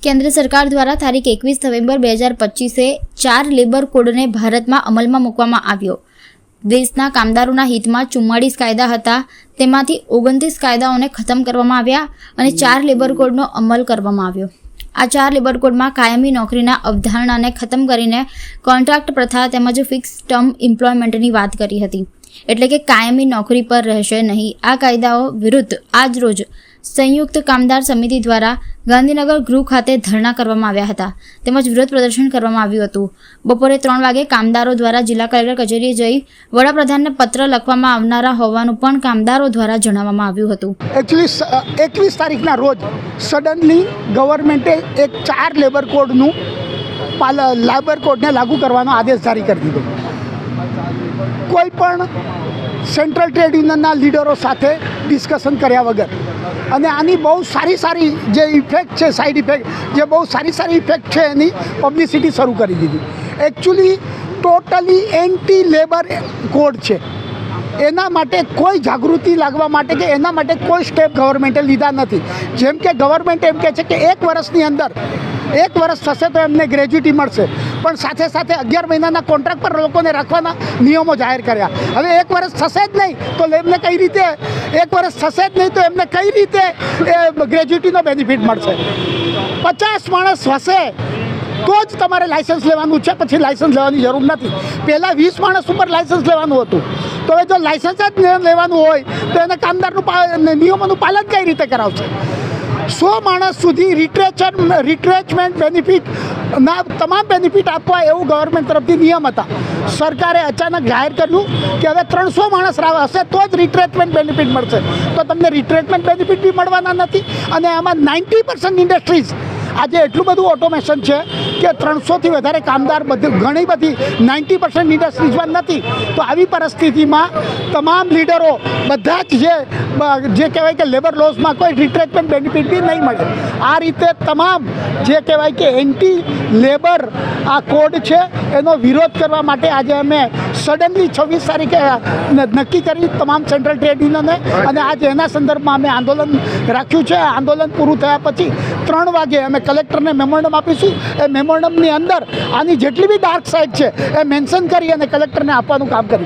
કેન્દ્ર સરકાર દ્વારા તારીખ 21 નવેમ્બર 2025 4 લેબર કોડને ભારતમાં અમલમાં મૂકવામાં આવ્યો। દેશના કામદારોના હિતમાં 44 કાયદા હતા, તેમાંથી 29 કાયદાઓને ખતમ કરવામાં આવ્યા અને 4 લેબર કોડનો અમલ કરવામાં આવ્યો। આ 4 લેબર કોડમાં કાયમી નોકરીના અવધારણાને ખતમ કરીને કોન્ટ્રાક્ટ પ્રથા તેમજ ફિક્સ ટર્મ એમ્પ્લોયમેન્ટની વાત કરી હતી, એટલે કે કાયમી નોકરી પર રહેશે નહીં। આ કાયદાઓ વિરુદ્ધ આજ રોજ સંયુક્ત કામદાર સમિતિ દ્વારા ગાંધીનગર ગૃહ ખાતે ધરણા કરવામાં આવ્યા હતા તેમજ વિરોધ પ્રદર્શન કરવામાં આવ્યું હતું। બપોરે 3 વાગે કામદારો દ્વારા જિલ્લા કલેક્ટર કચેરીએ જઈ વડાપ્રધાનને પત્ર લખવામાં આવનારા હોવાનું પણ કામદારો દ્વારા જણાવવામાં આવ્યું હતું। એકચ્યુઅલી 21 તારીખના રોજ સડનલી ગવર્મેન્ટે એક 4 લેબર કોડનું લેબર કોડને લાગુ કરવાનો આદેશ જારી કરી દીધો। કોઈ પણ સેન્ટ્રલ ટ્રેડ યુનિયનના લીડરો સાથે ડિસ્કશન કર્યા વગર અને આની બહુ સારી જે ઇફેક્ટ છે, સાઇડ ઇફેક્ટ જે બહુ સારી ઇફેક્ટ છે એની પબ્લિસિટી શરૂ કરી દીધી। Actually totally anti labour code છે, એના માટે કોઈ જાગૃતિ લાગવા માટે કે એના માટે કોઈ સ્ટેપ ગવર્મેન્ટે લીધા નથી। જેમ કે ગવર્મેન્ટ એમ કહે છે કે 1 વર્ષની અંદર 1 વર્ષ થશે તો એમને ગ્રેજ્યુટી મળશે, પણ સાથે 11 મહિનાના કોન્ટ્રાક્ટ પર લોકોને રાખવાના નિયમો જાહેર કર્યા। હવે 1 વર્ષ થશે જ નહીં તો એમને કઈ રીતે 1 વર્ષ થશે જ નહીં તો એમને કઈ રીતે એ ગ્રેજ્યુટીનો બેનિફિટ મળશે? 50 માણસ હશે તો જ તમારે લાઇસન્સ લેવાનું છે, પછી લાઇસન્સ લેવાની જરૂર નથી। પહેલાં 20 માણસ ઉપર લાઇસન્સ લેવાનું હતું, તો હવે જો લાઇસન્સ જ લેવાનું હોય તો એને કામદારનું નિયમોનું પાલન કઈ રીતે કરાવશે? 100 માણસ સુધી રિટ્રેચમેન્ટ બેનિફિટના તમામ બેનિફિટ આપવા એવું ગવર્મેન્ટ તરફથી નિયમ હતા। સરકારે અચાનક જાહેર કર્યું કે હવે 300 માણસ હશે તો જ રિટ્રેચમેન્ટ બેનિફિટ મળશે, તો તમને રિટ્રેચમેન્ટ બેનિફિટ બી મળવાના નથી। અને આમાં 90% ઇન્ડસ્ટ્રીઝ આજે એટલું બધું ઓટોમેશન છે કે 300થી વધારે કામદાર ઘણી બધી 90% ઇન્ડસ્ટ્રીઝમાં નથી। તો આવી પરિસ્થિતિમાં તમામ લીડરો બધા જ જે કહેવાય કે લેબર લોસમાં કોઈ રિટ્રેચમેન્ટ બેનિફિટ બી નહીં મળે। આ રીતે તમામ જે કહેવાય કે એન્ટી લેબર આ કોડ છે એનો વિરોધ કરવા માટે આજે અમે સડનલી 26 તારીખે નક્કી કરી તમામ સેન્ટ્રલ ટ્રેડ યુનિયને, અને આજે એના સંદર્ભમાં અમે આંદોલન રાખ્યું છે। આંદોલન પૂરું થયા પછી 3 વાગે અમે કલેક્ટરને મેમોરન્ડમ આપીશું। એ મેમોરન્ડમની અંદર આની જેટલી બી ડાર્ક સાઇડ છે એ મેન્શન કરી અને કલેક્ટરને આપવાનું કામ કરીશું।